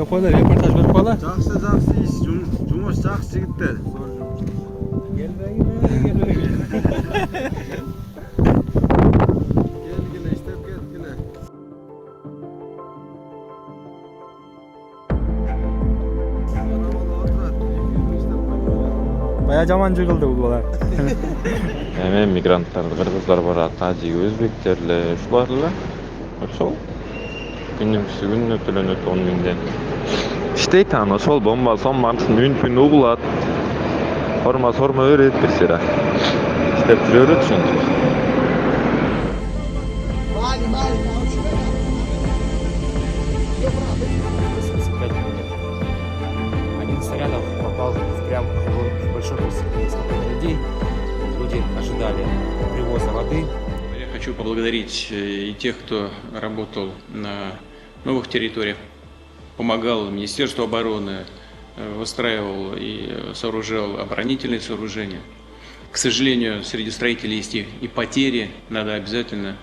Söyle koylar, reportaj verip koylar. Жақсы iş, жұмыс жақсы жігіттер. Келгіле, істеп кеткіле. Baya jaman jığıldı bu balar. Hemen migrantlar, kırgızlar barat, tacik, özbeklerle, şularla. Ошол. Күнүмсү күнү төлөнөт 10 миңден. İşte ana sol bomba son martın mümkün ugulat. Sorma öğret bir sıra. İşte öğret çünkü. Один из снарядов попал прямо в большой скопление людей. Люди ожидали привоза воды. Я хочу поблагодарить и тех, кто работал на новых территориях, помогал Министерству обороны, выстраивал и сооружал оборонительные сооружения. К сожалению, среди строителей есть и потери, надо обязательно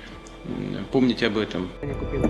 помнить об этом. Я купил